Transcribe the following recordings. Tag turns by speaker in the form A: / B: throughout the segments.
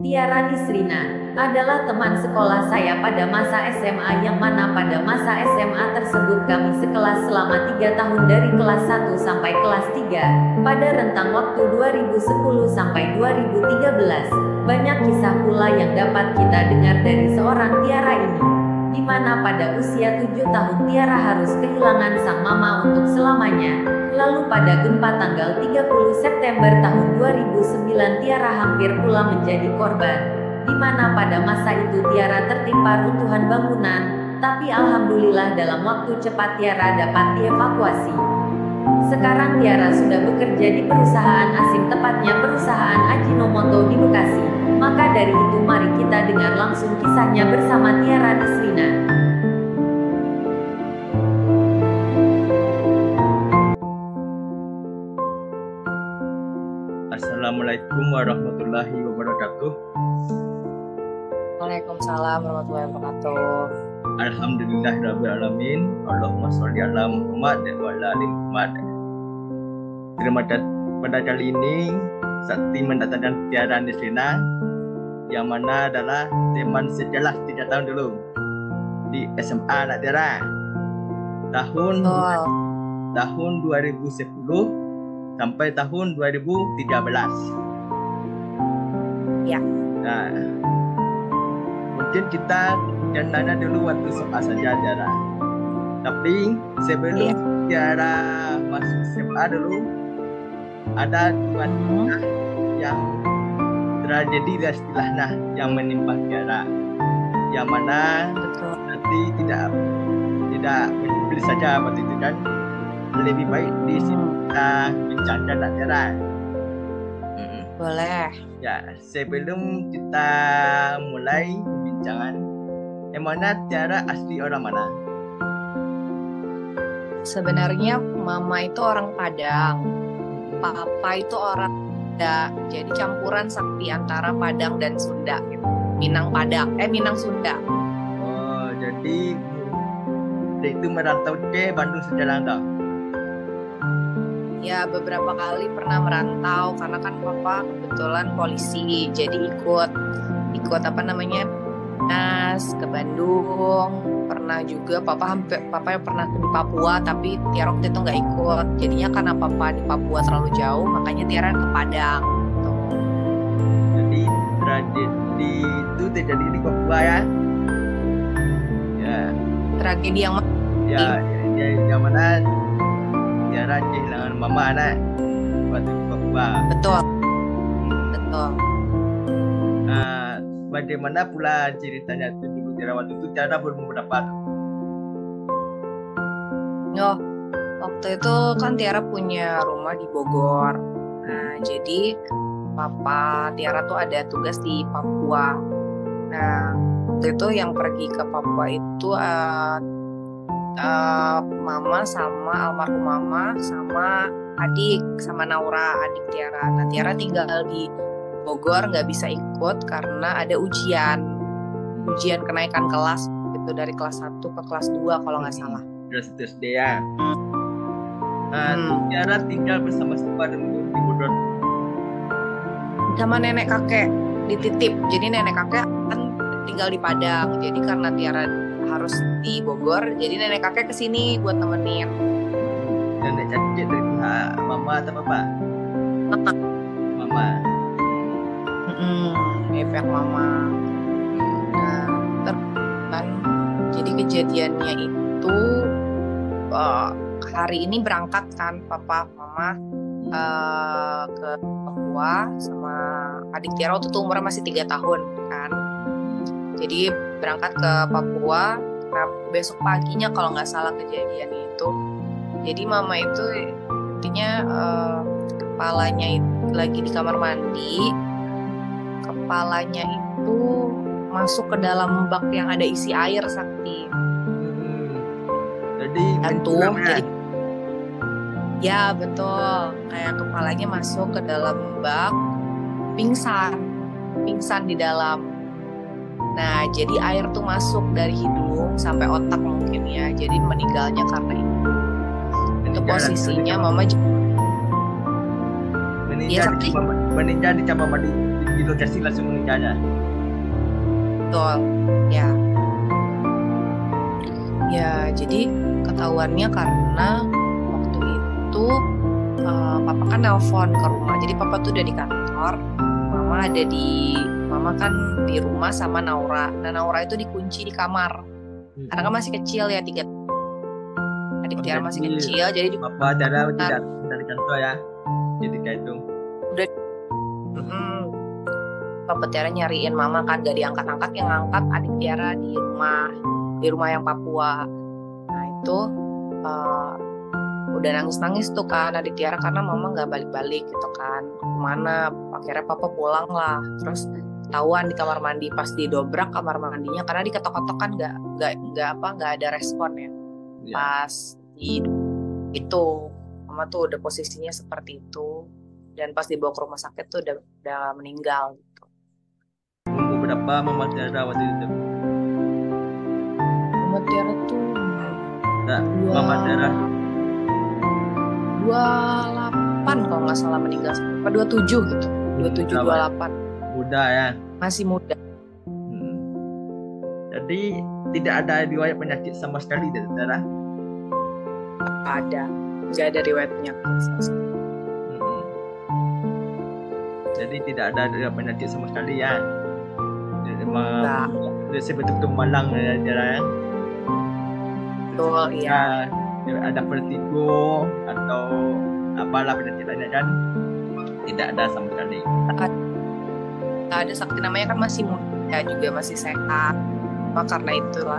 A: Tiara Nisrina adalah teman sekolah saya pada masa SMA, yang mana pada masa SMA tersebut kami sekelas selama 3 tahun dari kelas 1 sampai kelas 3 pada rentang waktu 2010 sampai 2013. Banyak kisah pula yang dapat kita dengar dari seorang Tiara ini, di mana pada usia 7 tahun Tiara harus kehilangan sang mama untuk selamanya. Lalu pada gempa tanggal 30 September tahun 2009 Tiara hampir pula menjadi korban, di mana pada masa itu Tiara tertimpa runtuhan bangunan, tapi alhamdulillah dalam waktu cepat Tiara dapat dievakuasi. Sekarang Tiara sudah bekerja di perusahaan asing, tepatnya perusahaan Ajinomoto di Bekasi. Maka dari itu mari kita dengar langsung kisahnya bersama Tiara Nisrina.
B: Assalamualaikum warahmatullahi wabarakatuh.
C: Waalaikumsalam warahmatullahi wabarakatuh.
B: Alhamdulillahirrabbilalamin. Allahumma sholli ala Muhammad wa ala ali Muhammad. Pada kali ini Sakti mendatangkan Tiara Nisrina, yang mana adalah teman sekelas 3 tahun dulu di SMA Nak Tiara. Tahun 2010 sampai tahun 2013.
C: Ya.
B: Nah, mungkin kita nanya dulu waktu SMA saja Tiara. Tapi sebelum Tiara masuk SMA dulu, ada dua kisah yang tragedi lah istilahnya yang menimpa Tiara. Yang mana nanti tidak menyebut saja waktu itu kan. Lebih baik di sini kita bincangkan Nak Tiara.
C: Boleh.
B: Ya, sebelum kita mulai pembincangan, emangnya Tiara asli orang mana?
C: Sebenarnya mama itu orang Padang, papa itu orang Sunda. Jadi campuran sakti antara Padang dan Sunda gitu. Minang Sunda.
B: Oh, jadi itu merantau ke Bandung sekarang tau?
C: Ya, beberapa kali pernah merantau karena kan papa kebetulan polisi, jadi ikut dinas ke Bandung. Pernah juga papa yang pernah di Papua, tapi Tiara waktu itu nggak ikut. Jadinya karena papa di Papua terlalu jauh, makanya Tiara ke Padang. Gitu.
B: Jadi tragedi itu terjadi di Papua ya? Ya.
C: Tragedi yang
B: yang mana Tiara kehilangan mama nak waktu di Papua.
C: Betul.
B: Bagaimana pula ceritanya itu dulu Tiara waktu itu Tiara berumur berapa?
C: Waktu itu kan Tiara punya rumah di Bogor. Nah, jadi papa Tiara tuh ada tugas di Papua. Nah, waktu itu yang pergi ke Papua itu mama sama almarhum mama sama adik sama Naura, adik Tiara. Nah, Tiara tinggal di Bogor, nggak bisa ikut karena ada ujian kenaikan kelas itu dari kelas 1 ke kelas 2 kalau nggak salah.
B: Kelas SD ya. Tiara tinggal bersama siapa dulu di Bogor?
C: Sama nenek kakek dititip. Jadi nenek kakek kan tinggal di Padang. Jadi karena Tiara harus di Bogor, jadi nenek kakek kesini buat nemenin.
B: Nenek kakek dari pihak mama atau papa? Mama.
C: Pihak mama. Nah, kan jadi kejadiannya itu hari ini berangkat kan papa mama ke Papua sama adik Tiara waktu itu umurnya masih 3 tahun kan. Jadi berangkat ke Papua. Nah, besok paginya kalau nggak salah kejadian itu. Jadi mama itu intinya kepalanya lagi di kamar mandi. Kepalanya itu masuk ke dalam bak yang ada isi air Sakti.
B: Jadi
C: ya betul, kayak kepalanya masuk ke dalam bak, pingsan di dalam. Nah, jadi air tuh masuk dari hidung sampai otak mungkin ya. Jadi meninggalnya karena itu posisinya mama
B: meninggal di kamar mandi di lokasi langsung meninggalnya.
C: Betul. Ya. Ya, jadi ketahuannya karena waktu itu papa kan nelpon ke rumah. Jadi papa tuh udah di kantor, mama kan di rumah sama Naura. Nah, Naura itu dikunci di kamar. Karena kan masih kecil ya, 3 adik
B: Oh,
C: Tiara masih
B: jadi
C: kecil, jadi di
B: Bapak Tiara tidak dari kantor ya. Jadi kayak itu.
C: udah Papa Tiara nyariin mama kan gak diangkat-angkat, yang ngangkat adik Tiara di rumah yang Papua. Nah itu udah nangis-nangis tuh kan adik Tiara karena mama nggak balik-balik gitu kan, kemana. Akhirnya papa pulang lah, terus ketahuan di kamar mandi. Pas didobrak kamar mandinya karena diketok-ketok kan nggak ada respon ya.
B: Ya.
C: Pas itu mama tuh udah posisinya seperti itu, dan pas dibawa ke rumah sakit tuh udah meninggal gitu.
B: Umur berapa Mama Tiara waktu itu?
C: Mama Tiara tuh
B: Nah, Mama Tiara
C: 28 kalau nggak salah meninggal, apa 27 gitu, 27 28.
B: Muda ya.
C: Masih muda.
B: Jadi tidak ada riwayat penyakit sama sekali dari Tiara.
C: Nggak ada riwayat penyakit.
B: Jadi tidak ada riwayat penyakit sama sekali ya. Jadi memang betul-betul malang ya Tiara ya.
C: Betul, iya.
B: Ada vertigo atau apalah penyakit lainnya kan tidak ada sama sekali.
C: Tak ada. Sakti namanya kan masih muda juga, masih sehat. Karena itulah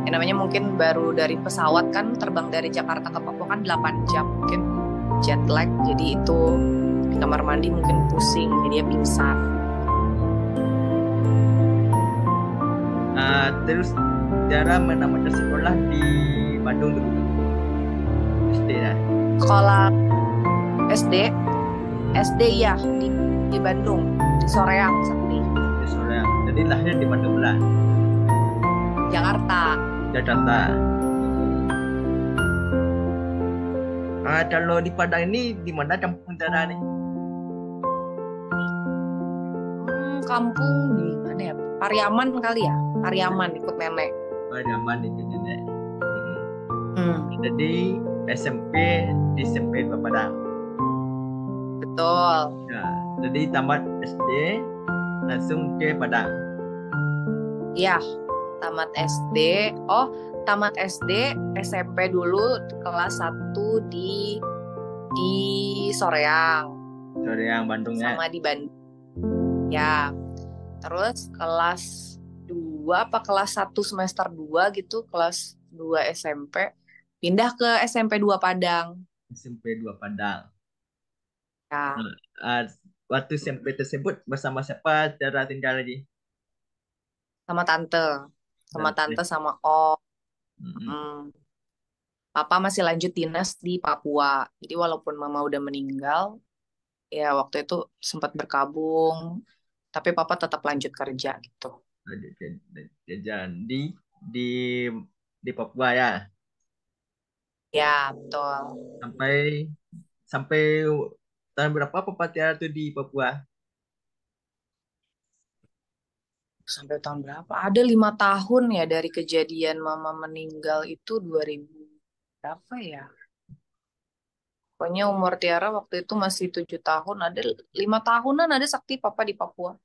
C: yang namanya mungkin baru dari pesawat kan, terbang dari Jakarta ke Papua kan 8 jam, mungkin jet lag, jadi itu di kamar mandi mungkin pusing, jadi dia pingsan.
B: Terus Tiara menamatkan sekolah di Bandung dulu. SD ya.
C: Sekolah SD ya di Bandung, di Soreang Sakti.
B: Di Soreang. Jadi lahir di Bandung lah.
C: Jakarta.
B: Kalau di Padang ini di mana kampung Tiara nih?
C: Kampung di mana ya? Pariaman kali ya. Pariaman ikut nenek.
B: Pariaman ikut nenek. Jadi SMP di SMP Padang.
C: Betul.
B: Nah, jadi tamat SD langsung ke Padang.
C: Iya, tamat SD. Tamat SD, SMP dulu kelas 1 di Soreang.
B: Soreang Bandung ya.
C: Sama di Bandung. Ya. Terus kelas 2 apa kelas 1 semester 2 gitu, kelas 2 SMP pindah ke SMP 2 Padang.
B: SMP 2 Padang.
C: Ya.
B: Waktu SMP tersebut bersama siapa Tiara tinggal lagi?
C: Sama tante sama om. Papa masih lanjut dinas di Papua. Jadi walaupun mama udah meninggal, ya waktu itu sempat berkabung, tapi papa tetap lanjut kerja gitu.
B: Jajan di Papua ya.
C: Ya, betul.
B: Sampai tahun berapa Papa Tiara tuh di Papua?
C: Sampai tahun berapa? Ada 5 tahun ya dari kejadian mama meninggal itu 2000 berapa ya? Pokoknya umur Tiara waktu itu masih 7 tahun. Ada 5 tahunan ada Sakti papa di Papua.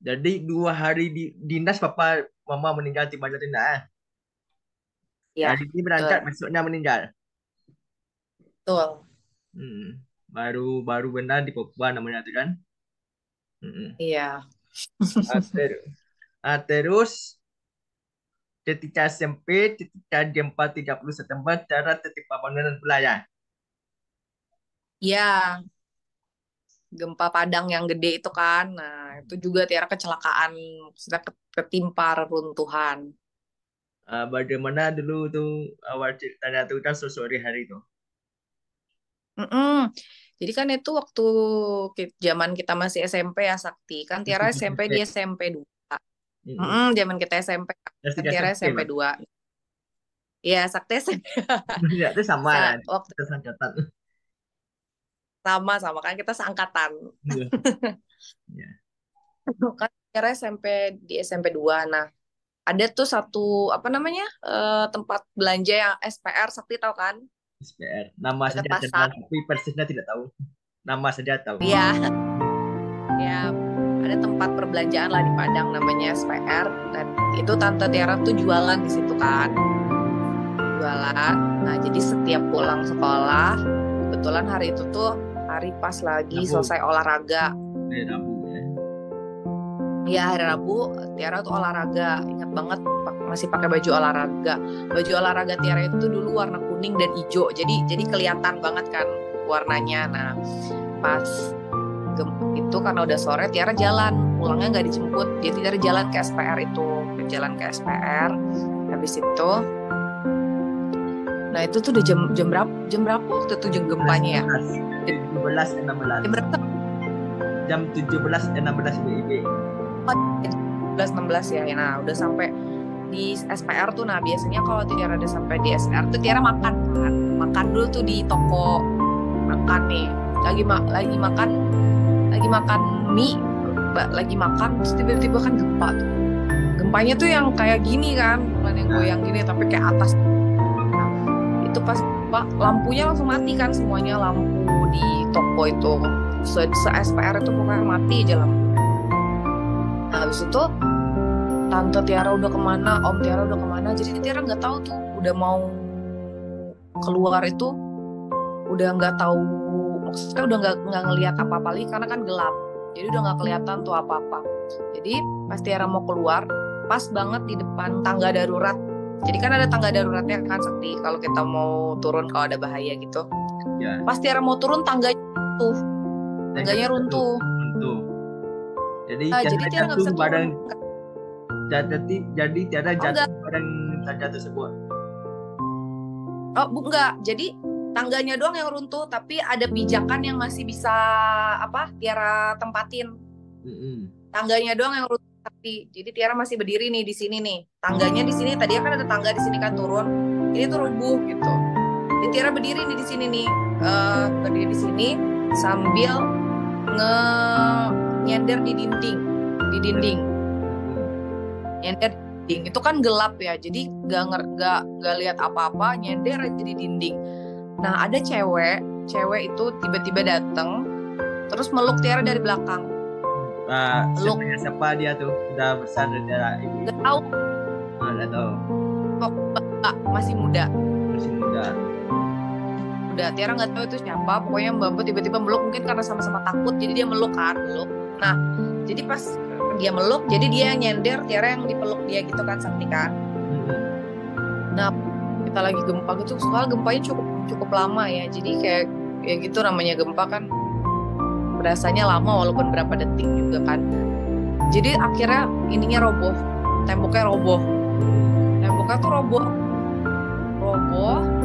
B: Jadi 2 hari di dinas Papa Mama meninggal di Banjar Tindak.
C: Ya,
B: hari ini berangkat, besoknya meninggal.
C: Betul.
B: Baru benar di Papua namanya itu kan.
C: Iya.
B: Terus ketika SMP, ketika gempa 30 September, Tiara tertimpa bangunan pula ya?
C: Iya. Gempa Padang yang gede itu kan. Nah, itu juga Tiara kecelakaan, sudah ketimpa reruntuhan.
B: Bagaimana dulu tuh awal ceritanya tuh kan sore hari itu?
C: Jadi kan itu waktu zaman kita masih SMP ya Sakti. Kan Tiara SMP, dia SMP 2. Zaman kita SMP kan Tiara SMP 2. Iya, Sakti SMP.
B: Ya, itu sama lah.
C: Waktu
B: Kesangkatan.
C: sama kan kita seangkatan.
B: Iya. Iya.
C: Kan Tiara di SMP 2. Nah, ada tuh satu apa namanya? Tempat belanja yang SPR, Sakti tahu kan?
B: SPR. Nama
C: Dekat
B: saja
C: pasar.
B: kenal, tapi persisnya tidak tahu. Nama saja tahu.
C: Iya, ya ada tempat perbelanjaan lah di Padang namanya SPR. Dan itu Tante Tiara tuh jualan di situ kan. Jualan. Nah, jadi setiap pulang sekolah, kebetulan hari itu tuh hari pas lagi
B: Rabu.
C: selesai olahraga.
B: Rabu ya.
C: Iya, hari Rabu Tiara tuh olahraga. Ingat banget masih pakai baju olahraga. Baju olahraga Tiara itu tuh dulu warna kuning dan hijau. Jadi kelihatan banget kan warnanya. Nah, pas itu karena udah sore Tiara jalan, pulangnya nggak dijemput. Jadi Tiara jalan ke SPR itu, jalan ke SPR. Habis itu, nah itu tuh udah jam berapa waktu itu jam gempanya ya?
B: 17.16.
C: Jam berapa?
B: Jam 17.16 WIB.
C: 11-16 ya. Nah, udah sampai di SPR tuh. Nah, biasanya kalau Tiara udah sampai di SPR tuh Tiara makan kan. Makan dulu tuh di toko. Makan nih. Lagi makan mie. Lagi makan terus tiba-tiba kan gempa tuh. Gempanya tuh yang kayak gini kan, bukan yang goyang gini tapi kayak atas. Nah, itu pas lampunya langsung mati kan, semuanya lampu di toko itu. Se-SPR itu pokoknya mati aja lampu. Nah, habis itu Tante Tiara udah kemana, Om Tiara udah kemana, jadi Tiara nggak tahu tuh, udah mau keluar itu, udah nggak tahu, maksudnya udah nggak ngelihat apa-apa lagi karena kan gelap, jadi udah nggak kelihatan tuh apa-apa. Jadi pas Tiara mau keluar, pas banget di depan tangga darurat. Jadi kan ada tangga daruratnya kan, Sakti, kalau kita mau turun kalau ada bahaya gitu.
B: Ya.
C: Pas Tiara mau turun tangganya runtuh.
B: Jadi
C: Tiara nggak bisa turun.
B: Jadi Tiara jatuh bareng tangga tersebut.
C: Oh, enggak. Jadi tangganya doang yang runtuh, tapi ada pijakan yang masih bisa Tiara tempatin. Tangganya doang yang runtuh. Jadi Tiara masih berdiri nih di sini nih. Tangganya di sini. Tadi kan ada tangga di sini kan turun. Ini tuh rubuh gitu. Jadi Tiara berdiri nih di sini nih. Berdiri di sini sambil nyender di dinding. Nyender di dinding. Itu kan gelap ya. Jadi nggak lihat apa-apa. Nyender aja di dinding. Nah, ada cewek itu tiba-tiba datang terus meluk Tiara dari belakang.
B: Siapa dia tuh? Udah besar dari Tiara.
C: Gak tahu.
B: Nggak tahu.
C: Masih muda.
B: Udah
C: Tiara nggak tahu itu siapa. Pokoknya Mbak tiba-tiba meluk, mungkin karena sama-sama takut. Jadi dia meluk. Nah, jadi pas dia meluk, jadi dia yang nyender, Tiara yang dipeluk dia gitu kan, Sakti kan. Nah, kita lagi gempa gitu. Soalnya gempanya cukup lama ya. Jadi kayak ya gitu, namanya gempa kan berasanya lama walaupun berapa detik juga kan. Jadi akhirnya ininya roboh, temboknya roboh tuh roboh.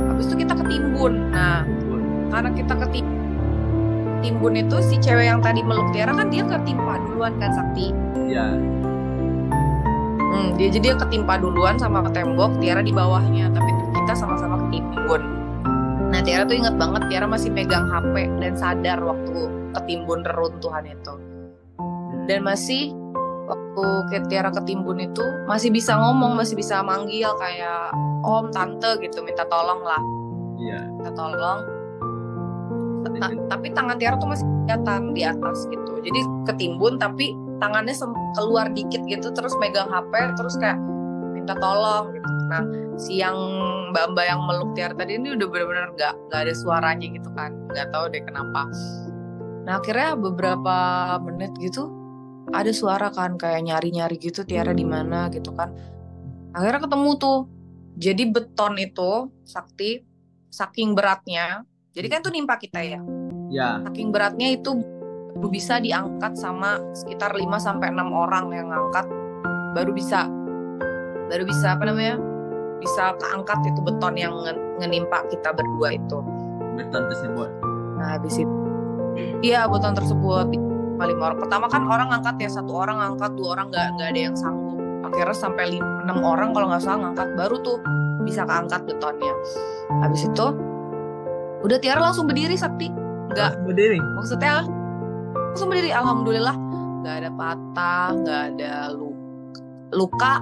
C: Habis itu kita ketimbun. Nah, karena kita ketimbun itu, si cewek yang tadi meluk Tiara kan dia ketimpa duluan kan, Sakti.
B: Iya.
C: Dia ketimpa duluan sama tembok, Tiara di bawahnya, tapi kita sama-sama ketimbun. Nah, Tiara tuh inget banget, Tiara masih megang HP dan sadar waktu ketimbun reruntuhan itu. Dan masih waktu Tiara ketimbun itu masih bisa ngomong, masih bisa manggil kayak Om, Tante gitu, minta tolong lah.
B: Iya.
C: Minta tolong. Tapi tangan Tiara tuh masih kelihatan di atas gitu. Jadi ketimbun tapi tangannya keluar dikit gitu, terus megang HP, terus kayak minta tolong gitu. Nah, si yang mbak-mbak yang meluk Tiara tadi ini udah benar-benar nggak ada suaranya gitu kan, nggak tahu deh kenapa. Nah, akhirnya beberapa menit gitu ada suara kan kayak nyari-nyari gitu Tiara di mana gitu kan. Akhirnya ketemu tuh. Jadi beton itu, Sakti, saking beratnya, jadi kan itu nimpa kita ya.
B: Ya.
C: Saking beratnya itu bisa diangkat sama sekitar 5-6 orang yang ngangkat, baru bisa bisa keangkat itu beton yang ngenimpa kita berdua itu.
B: Beton tersebut.
C: Nah, habis itu iya, beton tersebut 5 orang. Pertama kan orang ngangkat ya, 1 orang ngangkat, 2 orang nggak ada yang sanggup. Akhirnya sampai 6 orang kalau nggak salah ngangkat, baru tuh bisa keangkat betonnya. Habis itu udah Tiara langsung berdiri, Sakti, nggak,
B: Langsung berdiri.
C: maksudnya langsung berdiri, alhamdulillah nggak ada patah, nggak ada luka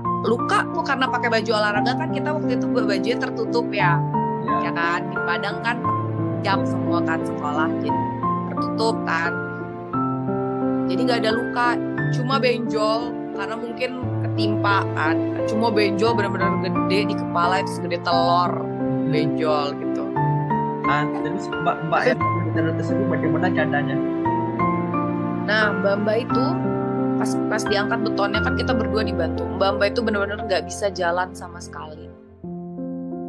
C: tuh karena pakai baju olahraga kan, kita waktu itu bajunya tertutup ya
B: Ya.
C: kan, di Padang kan jam semua kan sekolah, jadi tertutup kan, jadi nggak ada luka, cuma benjol karena mungkin ketimpa kan, cuma benjol benar-benar gede di kepala, itu segede telur benjol gitu.
B: Terus mbak yang bencana tersebut bagaimana caranya?
C: Nah, Mbak itu pas diangkat betonnya kan kita berdua dibantu. Mbak itu benar-benar nggak bisa jalan sama sekali.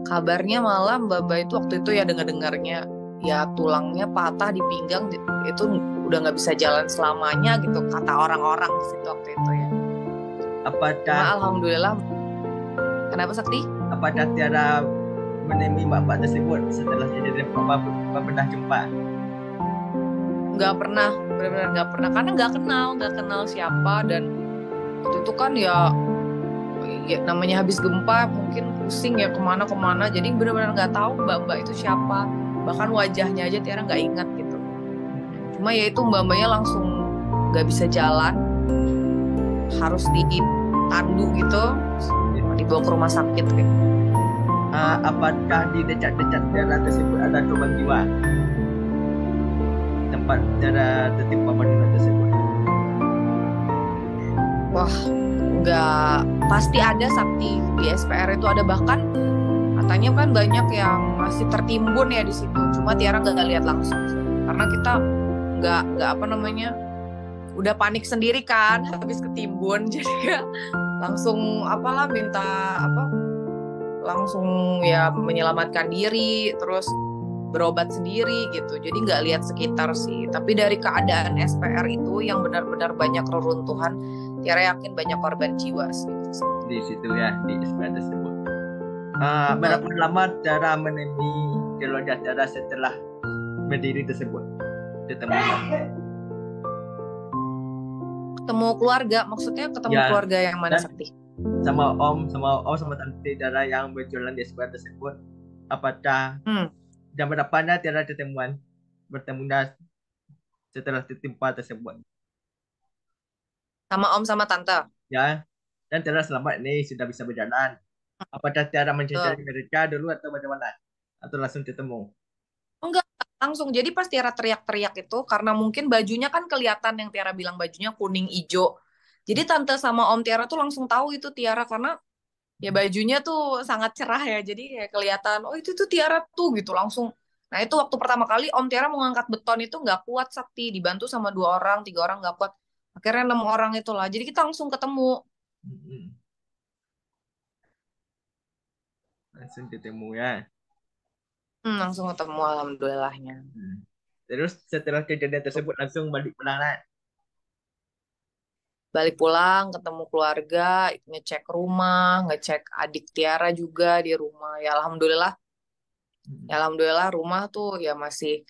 C: Kabarnya malah Mbak itu waktu itu ya dengar-dengarnya ya tulangnya patah di pinggang, itu udah nggak bisa jalan selamanya gitu kata orang-orang di situ waktu itu ya.
B: Apakah
C: Cuma alhamdulillah. Kenapa Sakti?
B: apakah Tiara menemui mbak tersebut setelah kejadian apa pernah jumpa?
C: Nggak pernah, benar-benar nggak pernah, karena nggak kenal siapa, dan itu kan ya namanya habis gempa mungkin pusing ya kemana-kemana, jadi benar-benar nggak tahu mbak itu siapa, bahkan wajahnya aja Tiara nggak ingat gitu. Cuma ya itu mbaknya langsung nggak bisa jalan, harus ditandu gitu, dibawa ke rumah sakit gitu.
B: Apakah di dekat-dekat daerah tersebut ada korban jiwa? Tempat Tiara tertimpa bangunan tersebut.
C: Wah, nggak, pasti ada Sakti, di SPR itu ada, bahkan katanya kan banyak yang masih tertimbun ya di situ. Cuma Tiara nggak lihat langsung karena kita nggak apa namanya, udah panik sendiri kan habis ketimbun, jadi ya langsung apalah minta apa, langsung ya menyelamatkan diri, terus berobat sendiri gitu. Jadi nggak lihat sekitar sih. Tapi dari keadaan SPR itu yang benar-benar banyak reruntuhan, Tiara yakin banyak korban jiwa sih.
B: Di situ ya, di SPR tersebut. Berapa lama Tiara menemui keluarga Tiara setelah berdiri tersebut?
C: Ketemu keluarga, maksudnya ketemu
B: Ya,
C: keluarga yang mana
B: dan
C: Sakti?
B: sama sama tante Tiara yang berjualan di SPR tersebut. Apakah jam berapanya Tiara bertemunya setelah tertimpa tersebut?
C: Sama om sama tante.
B: Ya, dan Tiara selamat ini sudah bisa berjalan. Apakah Tiara mencari
C: Tuh.
B: mereka dulu atau bagaimana? Atau langsung ketemu?
C: Enggak, langsung. Jadi pas Tiara teriak-teriak itu, karena mungkin bajunya kan kelihatan, yang Tiara bilang bajunya kuning ijo. Jadi tante sama om Tiara tuh langsung tahu itu Tiara, karena ya bajunya tuh sangat cerah ya. Jadi ya kelihatan, oh itu tuh Tiara tuh gitu langsung. Nah itu waktu pertama kali om Tiara mau ngangkat beton itu nggak kuat Sakti, dibantu sama 2 orang, 3 orang nggak kuat. Akhirnya 6 orang itulah. Jadi kita langsung ketemu.
B: Langsung ketemu ya.
C: Langsung ketemu alhamdulillahnya.
B: Terus setelah kejadian tersebut langsung balik pulang.
C: Balik pulang, ketemu keluarga, ngecek rumah, ngecek adik Tiara juga di rumah. Ya alhamdulillah rumah tuh ya masih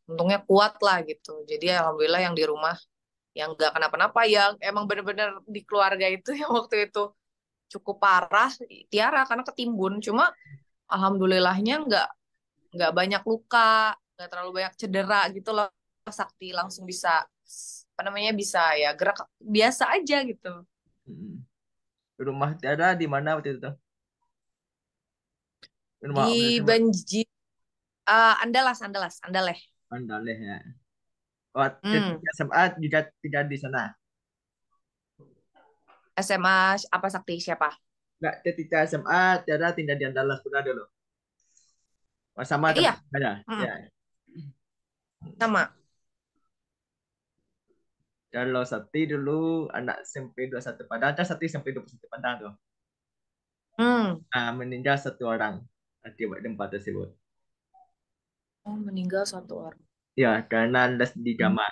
C: untungnya kuat lah gitu. Jadi alhamdulillah yang di rumah yang nggak kenapa-napa, yang emang bener-bener di keluarga itu yang waktu itu cukup parah Tiara karena ketimbun. Cuma alhamdulillahnya nggak banyak luka, nggak terlalu banyak cedera gitu loh. Sakti langsung bisa apa namanya, bisa ya gerak biasa aja gitu.
B: Rumah Tiara di mana waktu itu? Rumah Om
C: Di
B: tersebut.
C: Banjir, Andaleh.
B: Andaleh ya. Ketika SMA juga tidak di sana.
C: SMA apa Sakti siapa?
B: Enggak, ketika SMA Tiara tinggal di Andalas pernah dulu. Sama
C: Iya,
B: tempat ada. Ya.
C: sama.
B: Kalau Sakti dulu anak SMP 21 Padang, kan Sakti SMP 21 Padang tuh. Meninggal 1 orang akibat gempa tersebut.
C: Oh, meninggal 1 orang.
B: Ya, karena les di Gama.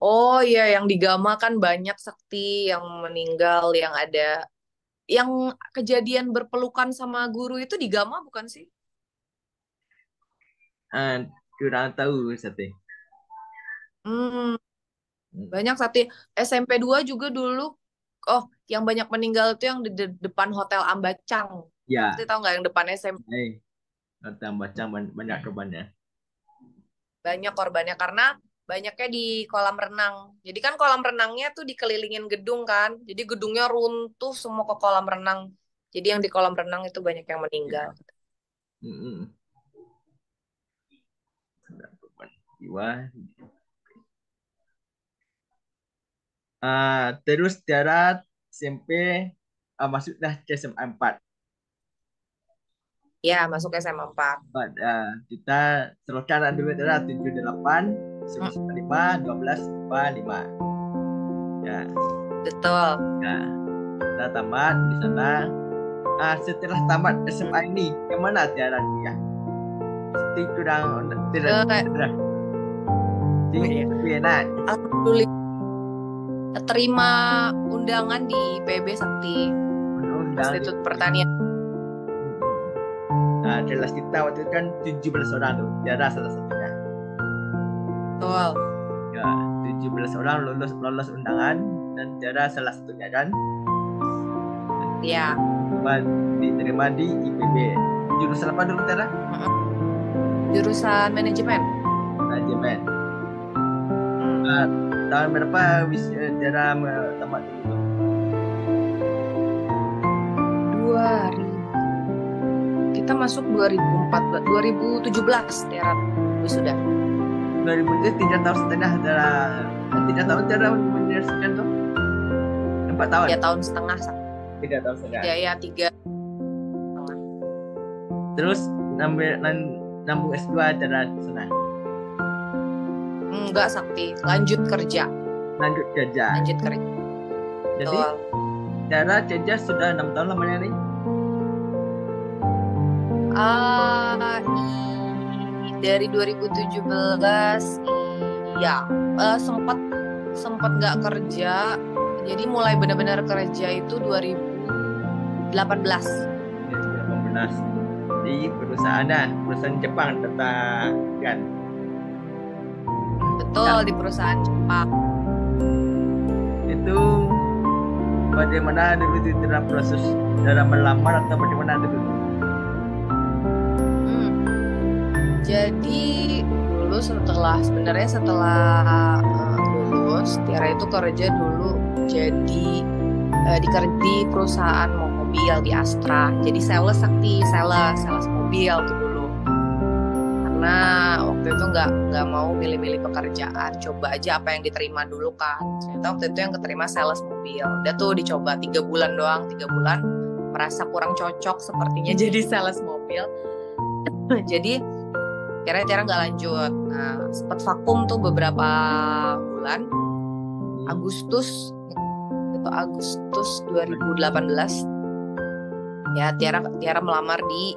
C: Oh iya, yang di Gama kan banyak Sakti yang meninggal, yang ada yang kejadian berpelukan sama guru itu di Gama bukan sih?
B: Kurang tahu Sakti.
C: Banyak Sakti. SMP 2 juga dulu. Oh, yang banyak meninggal itu yang di depan Hotel Ambacang.
B: Ya.
C: Sakti tahu nggak yang depan SMP?
B: Hotel Ambacang banyak korbannya.
C: banyak korbannya karena banyaknya di kolam renang. Jadi kan kolam renangnya tuh dikelilingin gedung kan. Jadi gedungnya runtuh semua ke kolam renang. Jadi yang di kolam renang itu banyak yang meninggal.
B: Mm-mm. Ada korban jiwa. Terus Tiara SMP masuklah ke SMA 4.
C: Ya, masuk SMA 4.
B: Kita teruskan dulu Tiara 78,
C: Hmm,
B: 5, 12, 5. Ya,
C: betul.
B: ya. Kita tamat di sana. Setelah tamat SMA ini, kemana Tiara dia? Itu tidak
C: Kayak,
B: tidak di
C: iya.
B: enak.
C: Alhamdulillah terima undangan di PB Sakti,
B: Undang
C: Institut Pertanian.
B: Kelas kita waktu itu kan 17 orang tuh, Tiara salah satunya.
C: Betul.
B: Ya, 17 orang lolos undangan dan Tiara salah satunya kan.
C: Ya.
B: Diterima di IPB. Jurusan apa dulu Tiara?
C: Jurusan manajemen.
B: Manajemen.
C: Hmm.
B: Tahun berapa Tiara tamat dulu?
C: 2000. Kita masuk 2014, 2017 Tiara sudah.
B: 3 tahun setengah Tiara. 3 tahun Tiara menyelesaikan tuh. 4 tahun.
C: 3 tahun setengah.
B: 3 tahun setengah.
C: Ya 3.
B: Terus nambung S2 Tiara di sana.
C: Enggak Sakti, lanjut kerja.
B: Lanjut kerja.
C: Jadi betul.
B: Tiara kerja sudah 6 tahun lamanya nih.
C: Dari 2017 iya, sempat nggak kerja. Jadi mulai benar-benar kerja itu 2018.
B: 2018 di perusahaan Jepang kan.
C: Betul, di perusahaan Jepang.
B: Itu bagaimana dulu itu dalam proses dalam melamar atau bagaimana dulu?
C: Jadi dulu sebenarnya setelah lulus, Tiara itu kerja dulu jadi di perusahaan mobil di Astra. Jadi sales mobil tuh dulu. Karena waktu itu nggak mau milih-milih pekerjaan, coba aja apa yang diterima dulu kan. Ternyata waktu itu yang keterima sales mobil. Udah tuh dicoba 3 bulan doang, 3 bulan merasa kurang cocok sepertinya jadi sales mobil. Jadi Tiara nggak lanjut. Nah, sempat vakum tuh beberapa bulan. Agustus 2018 ya Tiara melamar di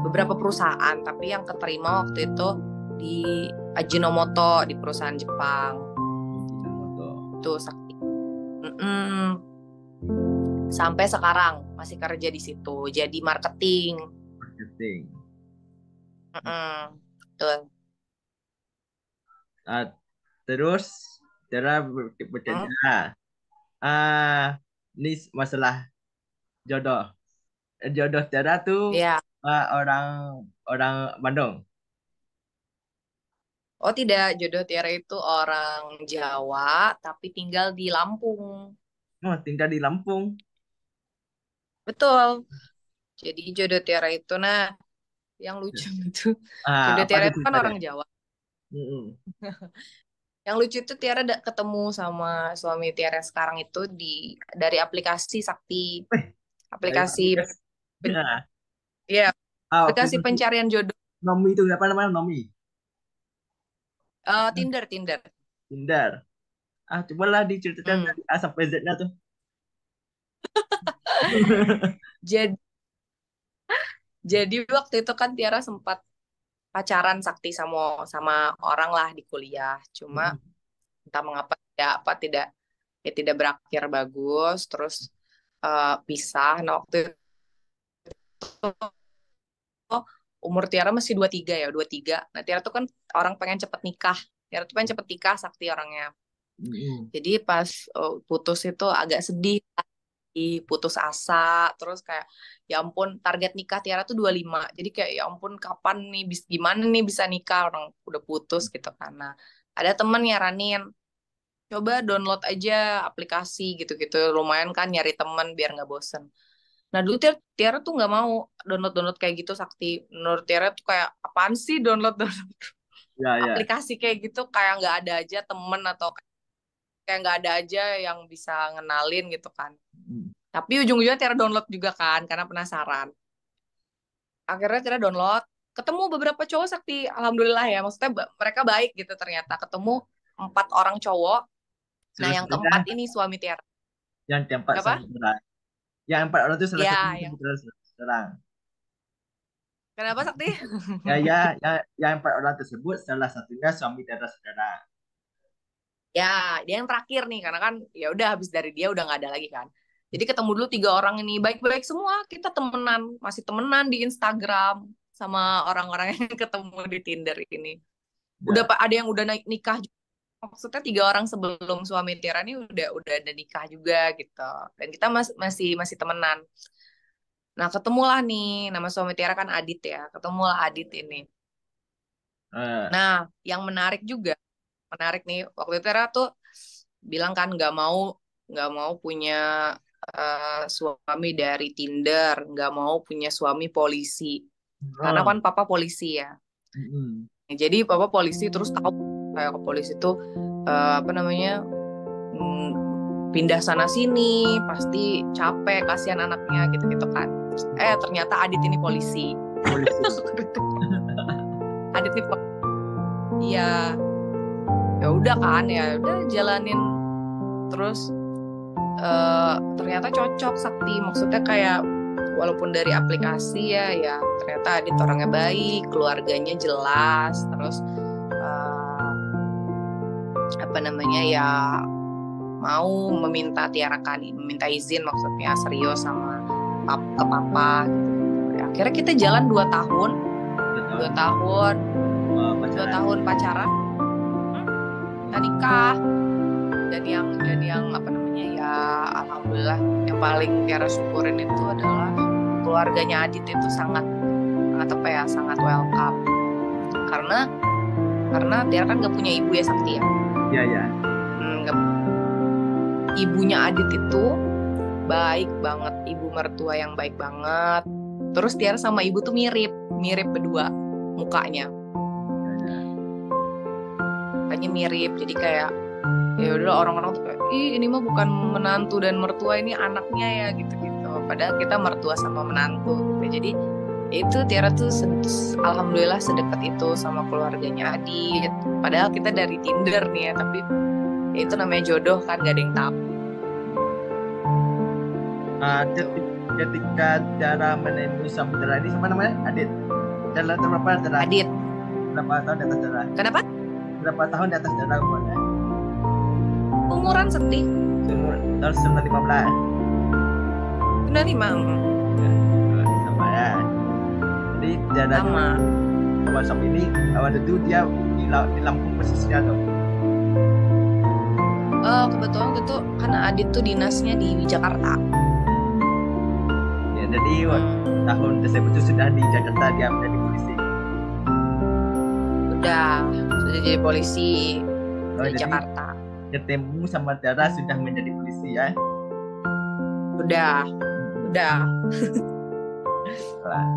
C: beberapa perusahaan, tapi yang keterima waktu itu di Ajinomoto, di perusahaan Jepang. Tuh Sakti. Sampai sekarang masih kerja di situ, jadi marketing. Betul.
B: Terus Tiara bekerja. Ini masalah jodoh. Jodoh Tiara tuh
C: Ya.
B: orang Bandung.
C: Oh tidak, jodoh Tiara itu orang Jawa tapi tinggal di Lampung.
B: Oh, tinggal di Lampung.
C: Betul. Jadi jodoh Tiara itu, nah, yang lucu itu, jodoh
B: Apa
C: Tiara
B: itu
C: itu kan orang Jawa. Yang lucu itu Tiara ketemu sama suami Tiara sekarang itu dari aplikasi Sakti. Aplikasi aplikasi pencarian jodoh.
B: Nomi itu apa namanya? Nomi.
C: Tinder.
B: Cobalah diceritakan dari A sampai Z-nya tuh.
C: Jadi waktu itu kan Tiara sempat pacaran Sakti sama orang lah di kuliah. Cuma entah mengapa tidak berakhir bagus, terus pisah. Nah, waktu itu umur Tiara masih 23 ya, 23. Nah, Tiara tuh kan orang pengen cepet nikah. Tiara tuh pengen cepet nikah, Sakti orangnya. Jadi pas putus itu agak sedih. putus asa, terus kayak ya ampun target nikah Tiara tuh 25. Jadi kayak ya ampun kapan nih gimana nih bisa nikah orang udah putus gitu kan. Nah, ada temen nyaranin coba download aja aplikasi gitu-gitu. Lumayan kan nyari temen biar nggak bosen. Nah dulu Tiara tuh nggak mau download kayak gitu Sakti. Menurut Tiara tuh kayak apaan sih download
B: Ya, ya.
C: aplikasi kayak gitu kayak nggak ada aja temen atau kayak nggak ada aja yang bisa ngenalin gitu kan.
B: Hmm.
C: Tapi ujung-ujungnya Tiara download juga kan karena penasaran. Akhirnya Tiara download, ketemu beberapa cowok Sakti, alhamdulillah ya. Maksudnya mereka baik gitu ternyata. Ketemu 4 orang cowok. Nah
B: Salah
C: yang
B: satunya
C: keempat ini suami Tiara.
B: yang tempat
C: Apa?
B: saudara. Yang 4 orang itu salah satunya
C: Ya, yang
B: saudara seorang.
C: kenapa Sakti?
B: Ya, ya, ya, yang 4 orang tersebut salah satunya suami dan saudara.
C: Ya, dia yang terakhir nih karena kan ya udah habis dari dia udah nggak ada lagi kan. Jadi ketemu dulu 3 orang ini baik-baik semua, kita temenan, masih temenan di Instagram sama orang-orang yang ketemu di Tinder ini. Udah
B: Ya.
C: ada yang udah nikah juga. Maksudnya 3 orang sebelum suami Tiara ini udah ada nikah juga gitu. Dan kita masih masih temenan. Nah, ketemulah nih nama suami Tiara kan Adit ya. Ketemulah Adit ini.
B: Eh,
C: Nah, yang menarik juga, menarik nih waktu itu Tiara tuh bilang kan nggak mau punya suami dari Tinder, nggak mau punya suami polisi. Karena
B: oh,
C: kan papa polisi ya.
B: mm-mm.
C: Jadi papa polisi terus tahu kayak ke polisi tuh apa namanya mm, pindah sana sini pasti capek kasihan anaknya gitu-gitu kan. Ternyata Adit ini polisi.
B: Polisi.
C: Adit ini iya ya udah kan ya udah jalanin terus ternyata cocok Sakti maksudnya kayak walaupun dari aplikasi ya ternyata Adit orangnya baik keluarganya jelas terus eh, apa namanya ya mau meminta Tiara kan meminta izin maksudnya serius sama ke papa gitu. Ya, akhirnya kita jalan 2 tahun
B: Dua
C: 2 tahun dua
B: pacaran.
C: tahun pacaran kita nikah dan yang apa namanya ya alhamdulillah yang paling Tiara syukurin itu adalah keluarganya Adit itu sangat sangat apa ya sangat welcome karena Tiara kan nggak punya ibu ya Sakti ya.
B: Ya, ya.
C: Ibunya Adit itu baik banget ibu mertua yang baik banget terus Tiara sama ibu tuh mirip berdua mukanya mirip jadi kayak ya udah orang-orang tuh kayak ih ini mah bukan menantu dan mertua ini anaknya ya gitu-gitu padahal kita mertua sama menantu gitu jadi itu Tiara tuh alhamdulillah sedekat itu sama keluarganya Adit padahal kita dari Tinder nih ya tapi ya itu namanya jodoh kan gak ada yang tahu
B: Ketika cara menemui samudera ini sama namanya Adit. Dalam berapa Dara?
C: Adit
B: Berapa tahun di atas Dara?
C: kenapa
B: Berapa tahun di atas Dara umurnya?
C: umuran Sakti
B: Tahun 1915.
C: 95
B: Sama ya. Jadi Dara
C: sama
B: awal sama ini awal itu dia di Lampung posisinya tuh.
C: kebetulan itu karena Adit tuh dinasnya di Jakarta
B: Ya, jadi tahun tersebut itu sudah di Jakarta dia menjadi polisi.
C: sudah jadi polisi
B: Oh,
C: di
B: jadi
C: Jakarta
B: ketemu sama Dara sudah menjadi polisi ya.
C: udah
B: Wah.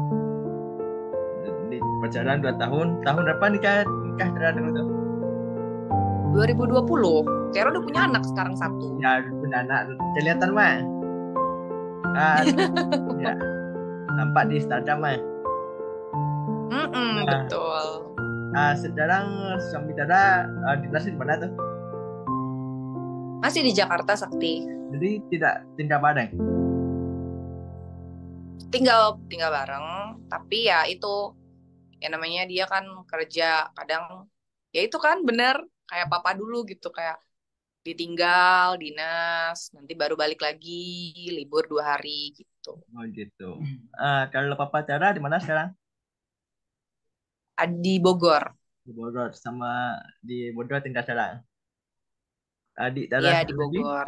B: Di pacaran 2 tahun. Tahun berapa nikah Dara dulu tuh?
C: 2020 Tiara udah punya anak sekarang 1
B: Ya, punya anak kelihatan mah. Ya, nampak di Instagram mah. Nah,
C: betul
B: sekarang suami Dara dinas di mana tuh?
C: masih di Jakarta Sakti
B: Jadi tidak tinggal bareng.
C: tinggal bareng tapi ya itu ya namanya dia kan kerja kadang ya itu kan bener kayak papa dulu gitu kayak ditinggal dinas nanti baru balik lagi libur 2 hari gitu
B: Oh gitu. Kalau Papa Dara di mana sekarang?
C: di Bogor
B: Di Bogor sama di Bogor tinggal sekarang. Adik Dara
C: iya di
B: satu lagi.
C: Bogor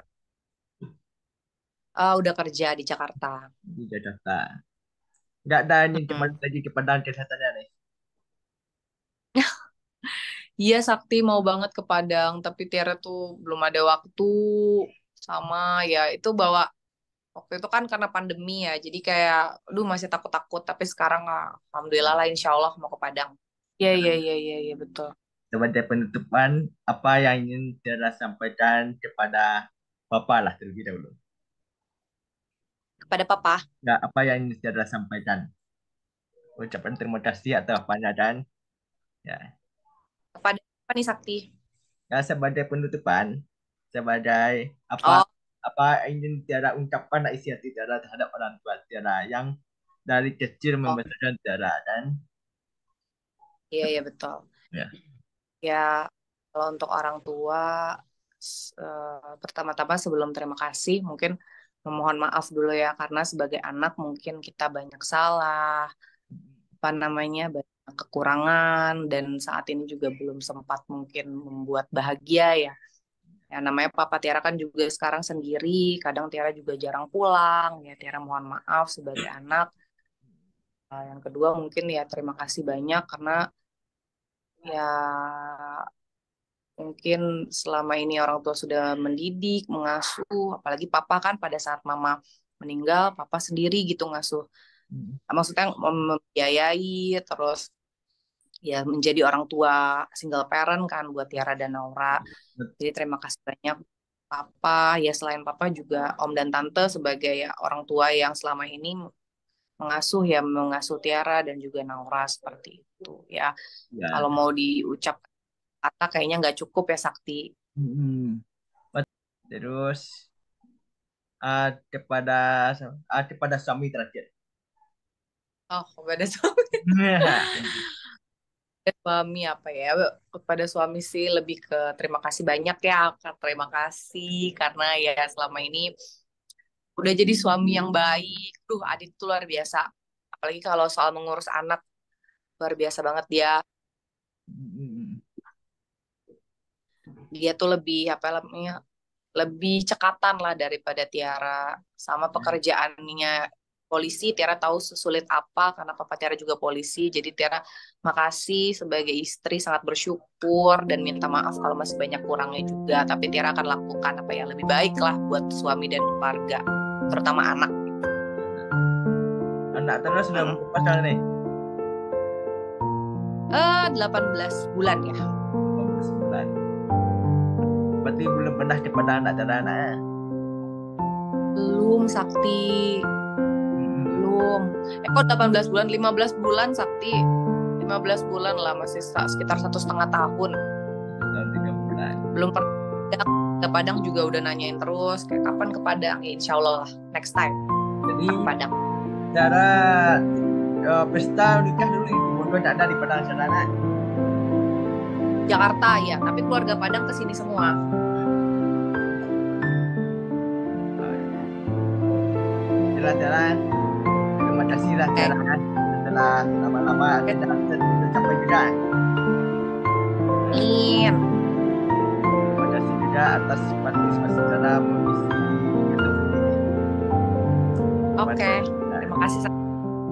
C: Udah kerja di Jakarta.
B: di Jakarta. Nggak ada yang
C: Mm-mm.
B: lagi kepadang kesehatannya nih.
C: Iya, Sakti mau banget ke Padang, tapi Tiara tuh belum ada waktu. Sama ya itu bawa waktu itu kan karena pandemi ya, jadi kayak, aduh masih takut-takut. Tapi sekarang alhamdulillah lah, insya Allah mau ke Padang. Iya, iya, iya, iya, iya, betul.
B: Sebagai penutupan, apa yang ingin Tiara sampaikan kepada Bapak lah terlebih dahulu?
C: Kepada Papa,
B: Nggak, apa yang ingin Tiara sampaikan? Ucapan terima kasih atau apanya dan ya,
C: kepada apa nih Sakti?
B: ya sebagai penutupan, sebagai
C: Oh,
B: apa yang ingin Tiara ungkapkan isi hati Tiara terhadap orang tua Tiara yang dari kecil
C: oh,
B: membesarkan Tiara dan
C: iya, iya, betul.
B: ya,
C: Ya, kalau untuk orang tua, pertama-tama sebelum terima kasih, mungkin memohon maaf dulu ya, karena sebagai anak mungkin kita banyak salah, apa namanya, banyak kekurangan, dan saat ini juga belum sempat mungkin membuat bahagia ya. Ya, namanya Papa Tiara kan juga sekarang sendiri, kadang Tiara juga jarang pulang, ya Tiara mohon maaf sebagai anak. Yang kedua mungkin ya terima kasih banyak karena ya mungkin selama ini orang tua sudah mendidik, mengasuh, apalagi papa kan pada saat mama meninggal, papa sendiri gitu ngasuh. Maksudnya membiayai, terus ya menjadi orang tua single parent kan buat Tiara dan Naura. Jadi terima kasih banyak papa, ya selain papa juga om dan tante sebagai ya orang tua yang selama ini mengasuh Tiara dan juga Naura seperti itu ya. Kalau
B: ya.
C: mau diucap kata kayaknya nggak cukup ya Sakti.
B: Mm-mm. Terus kepada kepada suami terakhir.
C: Oh, kepada suami. Kepada suami apa ya? Kepada suami sih lebih ke terima kasih banyak ya, Kak. Terima kasih karena ya selama ini udah jadi suami yang baik. Duh, Adit tuh luar biasa. Apalagi kalau soal mengurus anak, luar biasa banget dia.
B: Mm-mm.
C: Dia tuh lebih apa namanya? Lebih cekatan lah daripada Tiara. Sama pekerjaannya polisi, Tiara tahu sesulit apa karena papa Tiara juga polisi. Jadi Tiara makasih sebagai istri sangat bersyukur dan minta maaf kalau masih banyak kurangnya juga. Tapi Tiara akan lakukan apa yang lebih baik lah buat suami dan keluarga, terutama anak.
B: Anak terus sudah
C: Mm.
B: berapa sekarang nih?
C: 18 bulan ya.
B: 19 bulan. Berarti belum pernah kepada anak dan anak.
C: Belum Sakti, belum. Kok 18 bulan, 15 bulan Sakti. 15 bulan lah, masih sekitar 1,5 tahun.
B: 3 bulan.
C: Belum pernah ke Padang juga udah nanyain terus kayak kapan ke Padang, ya, insya Allah lah next time
B: Jadi
C: ke Padang.
B: cara pesta nikah dulu di Bogor nggak ada di Padang sana.
C: Jakarta ya, tapi keluarga Padang kesini semua.
B: Jalan-jalan. Terima kasih lah jalan setelah lama-lama kita tercapai juga.
C: Amin.
B: Terima kasih juga atas partisipasi dalam mengisi YouTube.
C: Oke, terima kasih.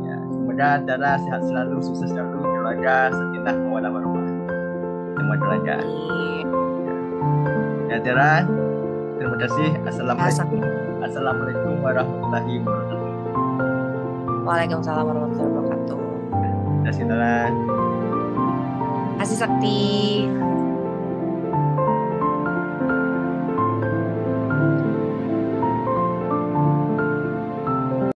B: Ya, semoga Dara sehat selalu, sukses selalu, keluarga sakinah mawaddah warahmah. Semua keluarga.
C: Amin.
B: Ya Dara, terima kasih. Assalamualaikum warahmatullahi wabarakatuh.
C: Waalaikumsalam warahmatullahi wabarakatuh.
B: Terima kasih Dara.
C: Kasih Sakti.